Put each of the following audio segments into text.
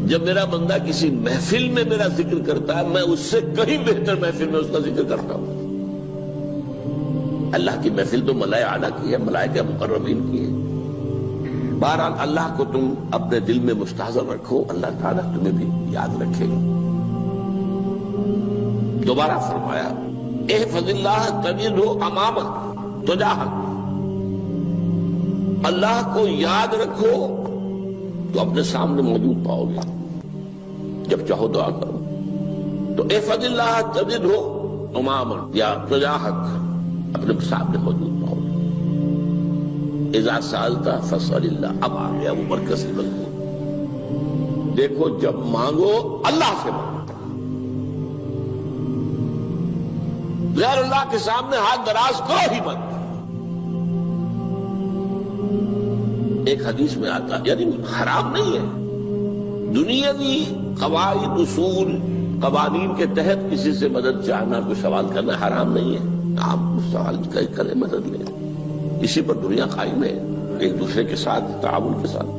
جب میرا بندہ کسی محفل میں میرا ذکر کرتا ہے، میں اس سے کہیں بہتر محفل میں اس کا ذکر کرتا ہوں۔ اللہ کی محفل تو ملائکہ اعلیٰ کی ہے، ملائکہ مقربین کی ہے۔ بہرحال اللہ کو تم اپنے دل میں مستحضر رکھو، اللہ تعالیٰ تمہیں بھی یاد رکھے گا۔ دوبارہ فرمایا احفظ اللہ تجدہ امامک تجاہک، اللہ کو یاد رکھو تو اپنے سامنے موجود پاؤ گے، جب چاہو دعا کرو تو احفظ اللہ تجدہ امامک یا تجاہک، اپنے سامنے موجود پاؤ گے۔ اذا سألت فاسأل اللہ، اب آ گیا وہ مرکزی مضمون۔ دیکھو جب مانگو اللہ سے مانگو، غیر اللہ کے سامنے ہاتھ دراز کرو ہی مت۔ ایک حدیث میں آتا، یعنی حرام نہیں ہے، دنیاوی قواعد اصول قوانین کے تحت کسی سے مدد چاہنا، کوئی سوال کرنا حرام نہیں ہے، آپ سوال کریں، مدد لیں، اسی پر دنیا قائم ہے، ایک دوسرے کے ساتھ تعاون کے ساتھ۔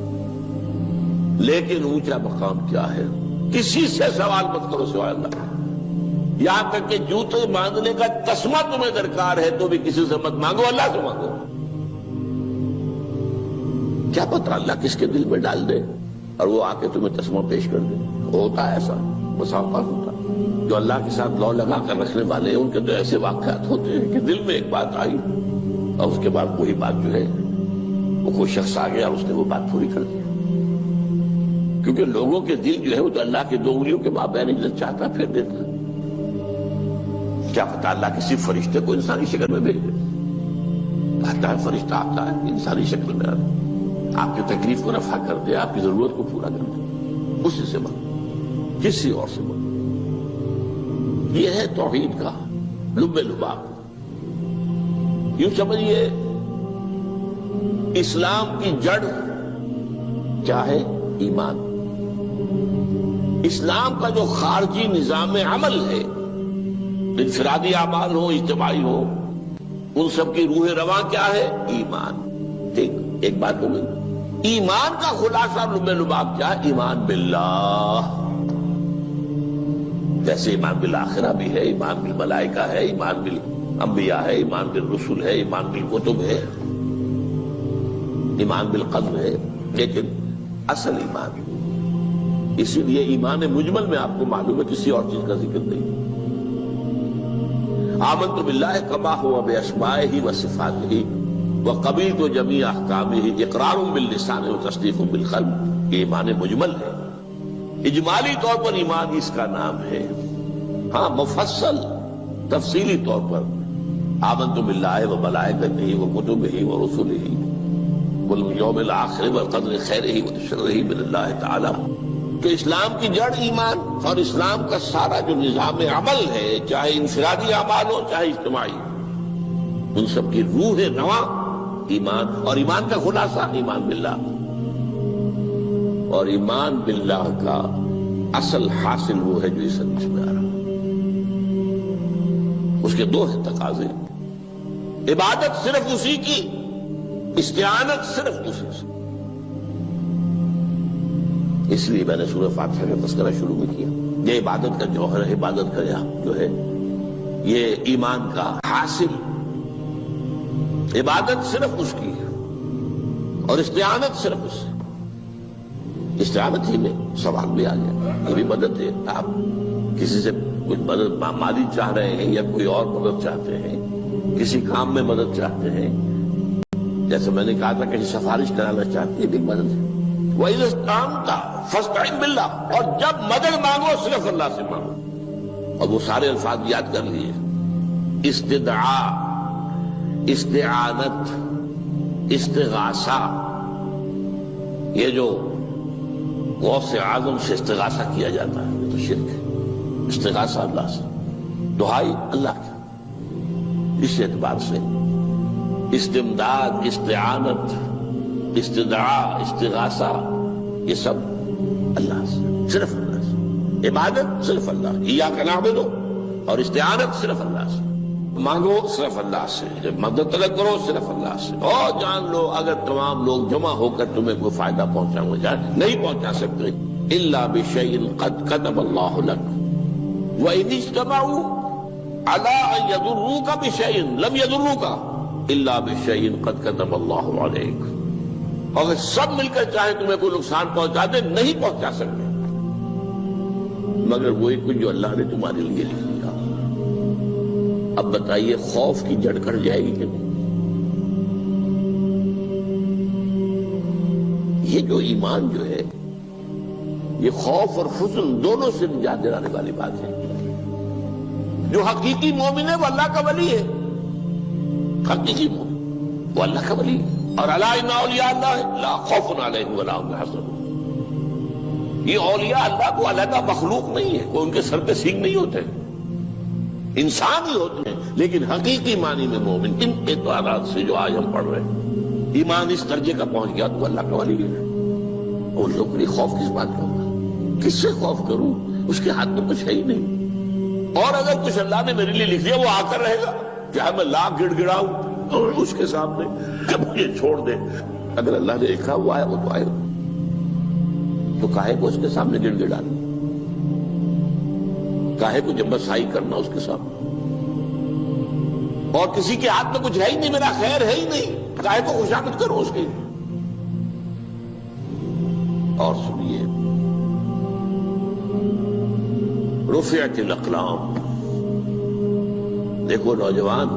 لیکن اونچا مقام کیا ہے؟ کسی سے سوال مت کرو سوائے اللہ، یہاں تک کہ جوتے باندھنے کا تسمہ تمہیں درکار ہے تو بھی کسی سے مت مانگو، اللہ سے مانگو۔ کیا پتہ اللہ کس کے دل میں ڈال دے اور وہ آ کے تمہیں تسمہ پیش کر دے۔ ہوتا ہے ایسا، بس اوقات ہوتا ہے۔ جو اللہ کے ساتھ لو لگا کر رکھنے والے ہیں ان کے تو ایسے واقعات ہوتے ہیں کہ دل میں ایک بات آئی اور اس کے بعد وہی بات جو ہے وہ کوئی شخص آ گیا اور اس نے وہ بات پوری کر دی۔ کیونکہ لوگوں کے دل جو ہے وہ تو اللہ کے دو انگلیوں کے مابین جو چاہتا پھر دیتا۔ کیا پتہ اللہ کسی فرشتے کو انسانی شکل میں بھیج دے، آتا ہے فرشتہ، آتا ہے انسانی شکل میں، آپ کی تکلیف کو رفع کر دے، آپ کی ضرورت کو پورا کر دے، اسی سے مانگو، کسی اور سے مانگو۔ یہ ہے توحید کا لب لباب۔ یوں سمجھیے اسلام کی جڑ کیا ہے؟ ایمان۔ اسلام کا جو خارجی نظام عمل ہے، انفرادی اعمال ہو، اجتماعی ہو، ان سب کی روح رواں کیا ہے؟ ایمان۔ ٹھیک، ایک بات ہو گئی۔ ایمان کا خلاصہ لب لباب کیا ہے؟ ایمان باللہ۔ جیسے ایمان بالآخرہ بھی ہے، ایمان بالملائکہ ہے، ایمان بالانبیاء ہے، ایمان بالرسل ہے، ایمان بالکتب ہے، ایمان بالقدر ہے، لیکن اصل ایمان، اسی لیے ایمان مجمل میں آپ کو معلوم ہے کسی اور چیز کا ذکر نہیں۔ آمنت باللہ کما ہوا باسمائہ وصفاتہ وقبلت جمیع احکامہ اقرار باللسان وتصدیق بالقلب، یہ ایمان مجمل ہے۔ اجمالی طور پر ایمان اس کا نام ہے، ہاں مفصل تفصیلی طور پر آمنت باللہ وملائکتہ وکتبہ ورسلہ والیوم الآخر والقدر خیرہ وشرہ من اللہ تعالی۔ تو اسلام کی جڑ ایمان، اور اسلام کا سارا جو نظام عمل ہے، چاہے انفرادی اعمال ہو چاہے اجتماعی، ان سب کی روح رواں ایمان، اور ایمان کا خلاصہ ایمان باللہ۔ اور ایمان باللہ کا اصل حاصل وہ ہے جو اس حدیث میں آ رہا، اس کے دو ہیں تقاضے، عبادت صرف اسی کی، استعانت صرف اسی سے۔ اس لیے میں نے سورہ فاتحہ کا تذکرہ شروع میں کیا، یہ عبادت کا جوہر ہے، عبادت کا جو ہے یہ ایمان کا حاصل، عبادت صرف اس کی ہے اور استعانت صرف اس سے۔ استعانت ہی میں سوال بھی آ گیا، یہ بھی مدد ہے، آپ کسی سے کچھ مدد مالی چاہ رہے ہیں یا کوئی اور مدد چاہتے ہیں، کسی کام میں مدد چاہتے ہیں، جیسے میں نے کہا تھا کہ سفارش کرانا چاہتے ہیں، بھی مدد ہے۔ وَإِذَا اسْتَعَنْتَ فَاسْتَعِنْ بِاللَّهِ، اور جب مدد مانگو صرف اللہ سے مانگو۔ اور وہ سارے الفاظ یاد کر لیے، استدعاء، استعانت، استغاثہ، یہ جو غوث اعظم سے استغاثہ کیا جاتا ہے یہ تو شرک ہے۔ استغاثہ اللہ سے، دعائی اللہ کی، اس اعتبار سے استمداد، استعانت، استدعاء، استغاثہ، یہ سب اللہ سے، صرف اللہ سے۔ عبادت صرف اللہ، ایاک نعبد، اور استعانت صرف اللہ سے، مانگو صرف اللہ سے، جب مدد طلب کرو صرف اللہ سے۔ اور جان لو اگر تمام لوگ جمع ہو کر تمہیں کوئی فائدہ پہنچاؤں گے، نہیں پہنچا سکتے، الا بشیء قد کتب اللہ لک وان اجتمعوا علی ان یضروک بشیء لم یضروک الا بشیء قد کتب اللہ علیک. اگر سب مل کر چاہیں تمہیں کوئی نقصان پہنچا دے نہیں پہنچا سکتے مگر وہی کچھ جو اللہ نے تمہارے لیے لکھ دیا. اب بتائیے خوف کی جڑ کٹ جائے گی کہ نہیں؟ یہ جو ایمان جو ہے یہ خوف اور حزن دونوں سے نجات دلانے والی بات ہے. جو حقیقی مومن ہے وہ اللہ کا ولی ہے. حقیقی مومن وہ اللہ کا ولی ہے. اور الا ان اولیاء اللہ لا خوف علیہم ولا هم يحزنون. یہ اولیاء اللہ کو علیحدہ مخلوق نہیں ہے, کوئی ان کے سر پہ سینگ نہیں ہوتے, انسان ہی ہوتے ہیں. لیکن حقیقی معنی میں مومن ان اعتبارات سے جو آج ہم پڑھ رہے ہیں ایمان اس درجے کا پہنچ گیا تو اللہ کا ولی ہے. اور لوگ کے لیے خوف کس بات کا ہوگا؟ کس سے خوف کروں؟ اس کے ہاتھ میں کچھ ہے ہی نہیں. اور اگر کچھ اللہ نے میرے لیے لکھ دیا وہ آ کر رہے گا, چاہے میں لاکھ گڑ گڑاؤں اور اس کے سامنے کہ مجھے چھوڑ دے. اگر اللہ نے لکھا وہ آیا وہ تو آئے, تو کاہے کو اس کے سامنے گڑ گڑانا, کاہے کو جبرسائی کرنا اس کے سامنے. اور کسی کے ہاتھ میں کچھ ہے ہی نہیں, میرا خیر ہے ہی نہیں, کاہے کو خوشامد کرو اس کی. اور سنیے, رفعت الاقلام. دیکھو نوجوان,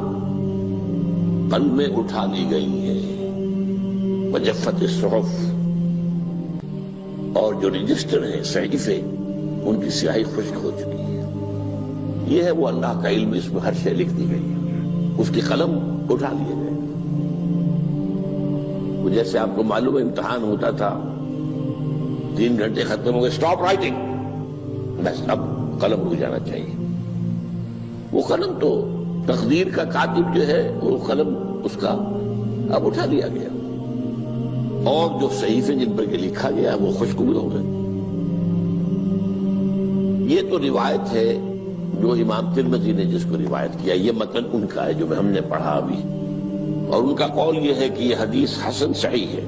قلمیں اٹھا لی گئی ہیں, وجفت الصحف, اور جو رجسٹر ہیں صحیفے ان کی سیاہی خشک ہو چکی ہے. یہ ہے وہ اللہ کا علم, اس میں ہر شے لکھ دی گئی ہے. اس کی قلم اٹھا لیے گئے. وہ جیسے آپ کو معلوم ہے امتحان ہوتا تھا, 3 گھنٹے ختم ہو گئے, اسٹاپ رائٹنگ, بس اب قلم رک جانا چاہیے. وہ قلم تو تقدیر کا کاتب جو ہے وہ قلم اس کا اب اٹھا لیا گیا, اور جو صحیفے جن پر کے لکھا گیا وہ خشک بھی ہو گئے. یہ تو روایت ہے جو امام ترمذی نے جس کو روایت کیا, یہ متن ان کا ہے جو ہم نے پڑھا ابھی, اور ان کا قول یہ ہے کہ یہ حدیث حسن صحیح ہے.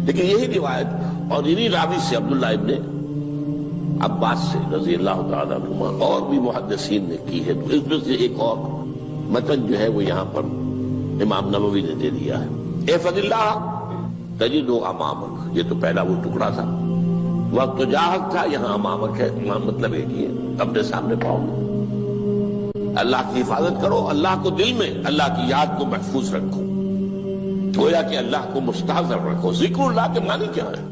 لیکن یہی روایت اور انہی راوی سے عبداللہ ابن عباس سے رضی اللہ تعالیٰ عنہما اور بھی محدثین نے کی ہے. تو اس میں سے ایک اور متن جو ہے وہ یہاں پر امام نووی نے دے دیا ہے. احفظ اللہ تجدہ امامک, یہ تو پہلا وہ ٹکڑا تھا. وقت تو جاہک تھا, یہاں امامک ہے. امام مطلب ایک ہی ہے, اپنے سامنے پاؤ. اللہ کی حفاظت کرو, اللہ کو دل میں, اللہ کی یاد کو محفوظ رکھو, گویا کہ اللہ کو مستحضر رکھو. ذکر اللہ کے معنی کیا ہے؟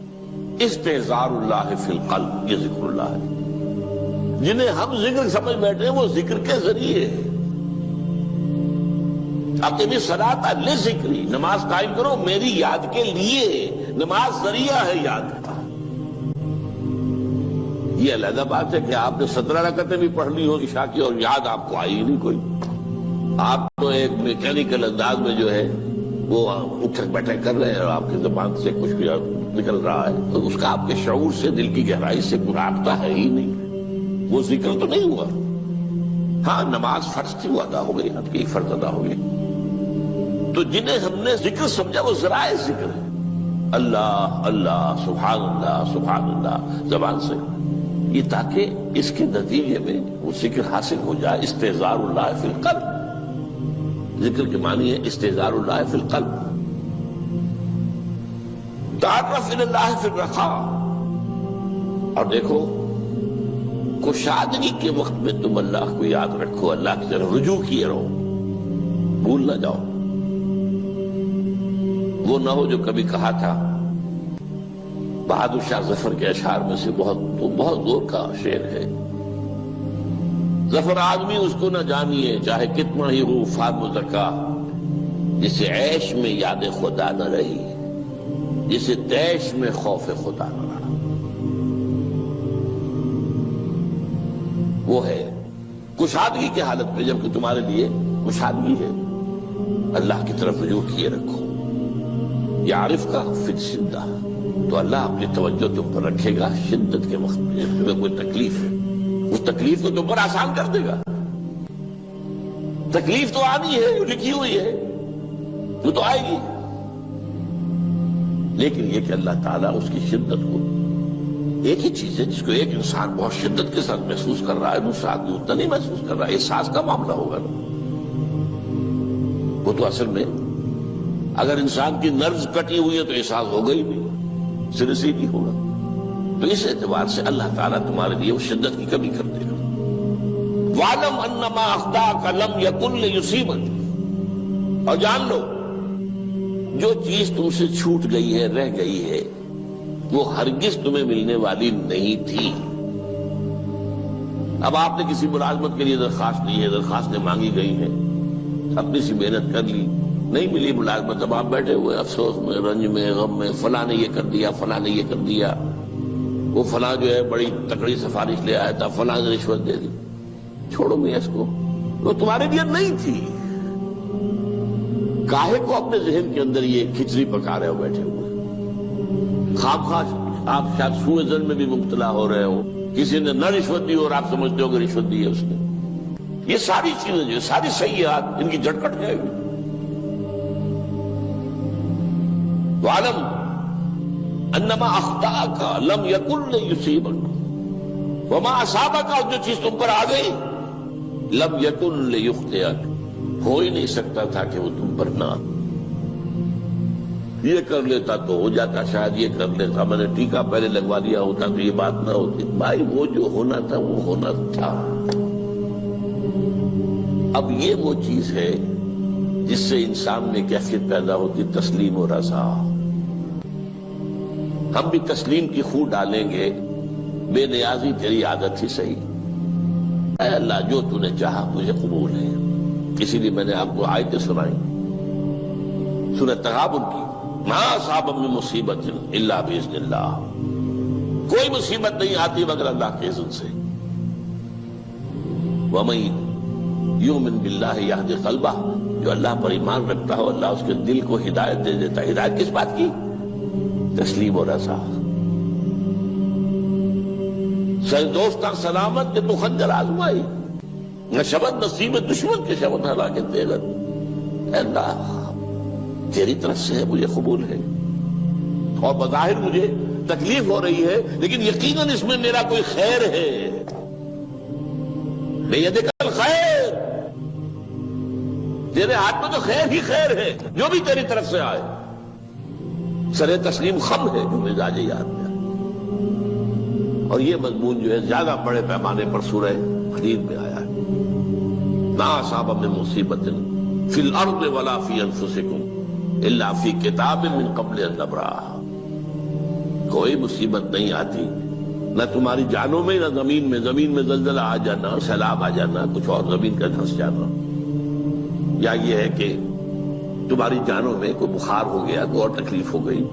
استحضار اللہ فی القلب, یہ ذکر اللہ ہے. جنہیں ہم ذکر سمجھ بیٹھے ہیں وہ ذکر کے ذریعے ہے. اقیم الصلاۃ لذکری, نماز قائم کرو میری یاد کے لیے. نماز ذریعہ ہے یاد کا. یہ علیحدہ بات ہے کہ آپ نے 17 رکعتیں بھی پڑھ لی ہو عشاء کی اور یاد آپ کو آئی ہی نہیں کوئی. آپ تو ایک میکینیکل انداز میں جو ہے وہ اٹھک بیٹھک کر رہے ہیں اور آپ کی زبان سے کچھ بھی نکل رہا ہے, تو اس کا آپ کے شعور سے, دل کی گہرائی سے کوئی رابطہ ہے ہی نہیں. وہ ذکر تو نہیں ہوا. ہاں نماز فرض تھی وہ ادا ہو گئی, آپ کی فرض ادا ہو گئی. تو جنہیں ہم نے ذکر سمجھا وہ ذرائع ذکر ہے. اللہ اللہ, سبحان اللہ زبان سے, یہ تاکہ اس کے نتیجے میں وہ ذکر حاصل ہو جائے. استحضار اللہ فی القلب, ذکر کے معنی ہے استحضار اللہ فی القلب. تعرف الی اللہ فی الرخاء, اور دیکھو کشادگی کے وقت میں تم اللہ کو یاد رکھو, اللہ کی طرف رجوع کیے رہو, بھول نہ جاؤ. وہ نہ ہو جو کبھی کہا تھا بہادر شاہ ظفر کے اشعار میں سے, بہت زور کا شعر ہے. ظفر آدمی اس کو نہ جانیے چاہے کتنا ہی ہو فام زکا, جسے عیش میں یاد خدا نہ رہی, جسے تیش میں خوف خدا نہ رہا. وہ ہے کشادگی کی حالت میں, جبکہ تمہارے لیے کشادگی ہے. اللہ کی طرف رجوع کیے رکھو. یعرف کا فی الشدہ, تو اللہ اپنی توجہ تم پر رکھے گا شدت کے وقت میں. جب تمہیں کوئی تکلیف ہے اس تکلیف کو تم پر آسان کر دے گا. تکلیف تو آنی ہے, لکھی ہوئی ہے, وہ تو آئے گی. لیکن یہ کہ اللہ تعالیٰ اس کی شدت کو ایک ہی چیز ہے جس کو ایک انسان بہت شدت کے ساتھ محسوس کر رہا ہے، دوسرا آدمی اتنا نہیں محسوس کر رہا ہے، احساس کا معاملہ ہوگا نا۔ وہ تو اصل میں اگر انسان کی نرز کٹی ہوئی ہے تو احساس ہوگا ہی نہیں، سرے سے نہیں ہوگا۔ تو اس اعتبار سے اللہ تعالیٰ تمہارے لیے وہ شدت کی کمی کر دے گا۔ وَاعْلَمْ أَنَّمَا أَخْطَأَكَ لَمْ يَكُنْ لِيُصِيبَكَ، اور جان لو جو چیز تم سے چھوٹ گئی ہے، رہ گئی ہے، وہ ہرگز تمہیں ملنے والی نہیں تھی۔ اب آپ نے کسی ملازمت کے لیے درخواست دی ہے، درخواستیں مانگی گئی ہیں، اپنی سی محنت کر لی، نہیں ملی ملازمت، اب آپ بیٹھے ہوئے افسوس میں، رنج میں، غم میں، فلاں نے یہ کر دیا، فلاں نے یہ کر دیا، وہ فلاں جو ہے بڑی تکڑی سفارش لے آیا تھا، فلاں نے رشوت دے دی۔ چھوڑو میاں اس کو، وہ تمہارے لیے نہیں تھی۔ کاہے کو اپنے ذہن کے اندر یہ کھچڑی پکا رہے ہو بیٹھے ہوئے؟ خواہ آپ شاید سوء ظن میں بھی مبتلا ہو رہے ہو، کسی نے نہ رشوت دی اور آپ سمجھتے ہو کہ رشوت دی ہے اس نے۔ یہ ساری چیزیں جو ساری سیئات، ان کی جڑ کٹ جائے گی۔ وَعْلَمْ أَنَّمَا أَخْطَأَكَ لَمْ يَكُنْ لِيُصِيبَكَ وَمَا أَصَابَكَ، جو چیز تم پر آ گئی، لَمْ يَكُنْ لِيُخْطِئَكَ، ہو ہی نہیں سکتا تھا کہ وہ تم پر نہ آ۔ یہ کر لیتا تو ہو جاتا، شاید یہ کر لیتا، میں نے ٹیکا پہلے لگوا دیا ہوتا تو یہ بات نہ ہوتی۔ بھائی وہ جو ہونا تھا وہ ہونا تھا۔ اب یہ وہ چیز ہے جس سے انسان میں کیفیت پیدا ہوتی، تسلیم و رضا۔ ہم بھی تسلیم کی خو ڈالیں گے، بے نیازی تیری عادت ہی صحیح، اے اللہ جو تو نے چاہا مجھے قبول ہے۔ اسی لیے میں نے آپ کو آیتیں سنائی، سورہ تغابن کی، ما اصاب من مصیبت الا باذن اللہ، کوئی مصیبت نہیں آتی مگر اللہ کے اذن سے۔ وَمَن یؤمن باللہ یہد قلبہ، جو اللہ پر ایمان رکھتا ہو اللہ اس کے دل کو ہدایت دے دیتا ہے۔ ہدایت کس بات کی؟ تسلیم و رضا۔ سر دوستاں سلامت کہ تو خنجر آزمائی، نہ شبد نصیب دشمن کے شبد ہلاکت دے گا۔ اے اللہ تیری طرف سے ہے، مجھے قبول ہے، اور بظاہر مجھے تکلیف ہو رہی ہے لیکن یقیناً اس میں میرا کوئی خیر ہے۔ بیدک الخیر، تیرے ہاتھ میں تو خیر ہی خیر ہے، جو بھی تیری طرف سے آئے۔ سر تسلیم خم ہے جو مزاج یاد میں، اور یہ مضمون جو ہے زیادہ بڑے پیمانے پر سورہ حدید میں آیا ہے۔ ما اصاب من مصیبت فی الارض ولا فی انفسکم الا فی کتاب من قبل ان نبرأها، کوئی مصیبت نہیں آتی نہ تمہاری جانوں میں نہ زمین میں زلزلہ آ جانا، سیلاب آ جانا، کچھ اور زمین کا دھنس جانا، یا یہ ہے کہ تمہاری جانوں میں کوئی بخار ہو گیا، کوئی اور تکلیف ہو گئی،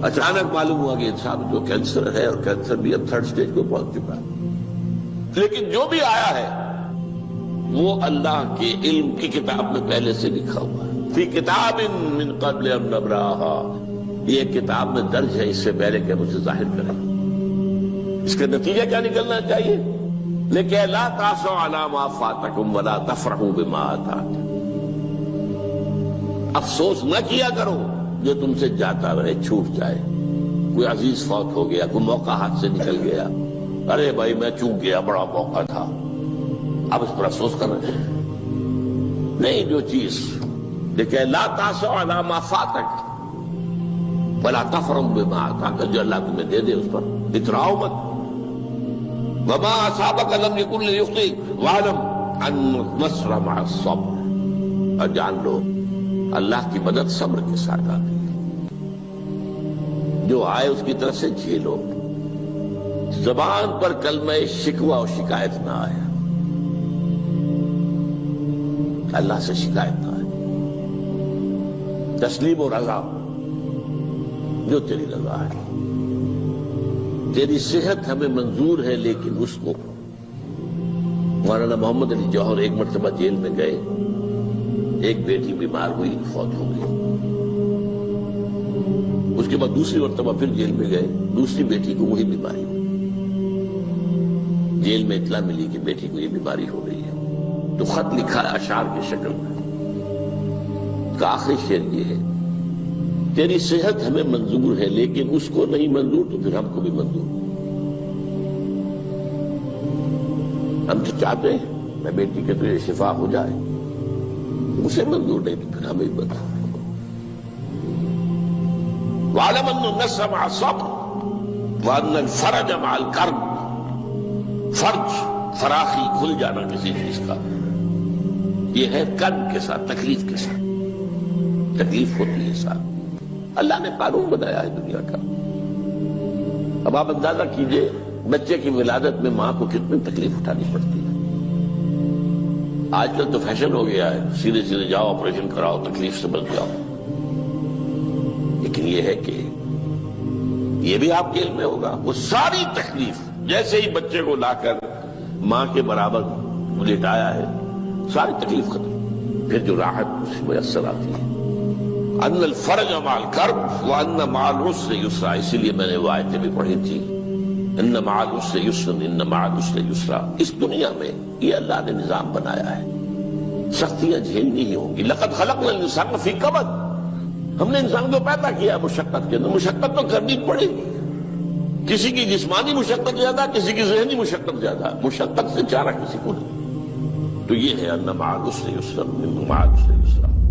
اچانک معلوم ہوا کہ انسان جو کینسر ہے، اور کینسر بھی اب 3rd سٹیج کو پہنچ چکا ہے، لیکن جو بھی آیا ہے وہ اللہ کے علم کی کتاب میں پہلے سے لکھا ہوا ہے۔ فی کتاب من قبل ان نبرأها، یہ کتاب میں درج ہے اس سے پہلے کہ ہم اسے ظاہر کریں۔ اس کا نتیجہ کیا نکلنا چاہیے؟ لیکن لا تأسوا علی ما فاتکم ولا تفرحوا بما آتاکم، افسوس نہ کیا کرو جو تم سے جاتا رہے، چھوٹ جائے، کوئی عزیز فوت ہو گیا، کوئی موقع ہاتھ سے نکل گیا، ارے بھائی میں چوک گیا، بڑا موقع تھا، اب اس پر افسوس کر رہے ہیں؟ نہیں، جو چیز دیکھیں لا تأسوا علی ما فاتک ولا تفرحوا بما آتاک، جو اللہ تمہیں دے دے اس پر اتراؤ مت۔ وما اصابک لم یکن لیخطئک واعلم ان النصر مع الصبر، اور جان لو اللہ کی مدد صبر کے ساتھ آتی ہے، جو آئے اس کی طرف سے جھیلو، زبان پر کلمہ شکوہ اور شکایت نہ آئے، اللہ سے شکایت نہ آئے، تسلیم و رضا، جو تیری رضا ہے۔ تیری صحت ہمیں منظور ہے لیکن اس کو، مولانا محمد علی جوہر ایک مرتبہ جیل میں گئے، ایک بیٹی بیمار ہوئی، فوت ہو گئی، اس کے بعد دوسری مرتبہ پھر جیل میں گئے، دوسری بیٹی کو وہی بیماری ہوئی، جیل میں اطلاع ملی کہ بیٹی کو یہ بیماری ہو گئی ہے، تو خط لکھا اشعار کی شکل میں، کا آخری شعر یہ ہے، تیری صحت ہمیں منظور ہے لیکن اس کو نہیں منظور تو پھر ہم کو بھی منظور۔ ہم تو چاہتے ہیں میں بیٹی کے تجھے شفا ہو جائے، اسے منظور نہیں تو پھر ہمیں بتا۔ وَاعْلَمْ أَنَّ النَّصْرَ مَعَ الصَّبْرِ وَأَنَّ الْفَرَجَ مَعَ الْكَرْبِ۔ فرج، فراخی، کھل جانا کسی چیز کا، یہ ہے کرب کے ساتھ، تکلیف کے ساتھ، تکلیف ہوتی ہے ساتھ۔ اللہ نے قانون بنایا ہے دنیا کا۔ اب آپ اندازہ کیجئے بچے کی ولادت میں ماں کو کتنی تکلیف اٹھانی پڑتی ہے۔ آج کل تو فیشن ہو گیا ہے، سیدھے سیدھے جاؤ، آپریشن کراؤ، تکلیف سے بچ جاؤ، لیکن یہ ہے کہ یہ بھی آپ کے علم میں ہوگا، وہ ساری تکلیف جیسے ہی بچے کو لا کر ماں کے برابر لٹایا ہے، ساری تکلیف ختم، پھر جو راحت اسے میسر آتی ہے۔ ان الفرج مع الکرب وان مع العسر یسرا، اسی لیے میں نے وہ آیتیں بھی پڑھی تھی، ان مع العسر یسرا، ان مع العسر یسرا۔ اس دنیا میں یہ اللہ نے نظام بنایا ہے، سختیاں جھیلنی ہی ہوں گی۔ لقد خلقنا الانسان فی کبد، ہم نے انسان کو پیدا کیا مشقت کے اندر، مشقت تو کرنی پڑے گی۔ کسی کی جسمانی مشقت زیادہ، کسی کی ذہنی مشقت زیادہ، مشقت سے چارہ کسی کو نہیں۔ تو یہ ہے ان مع العسر یسرا، ان مع العسر یسرا۔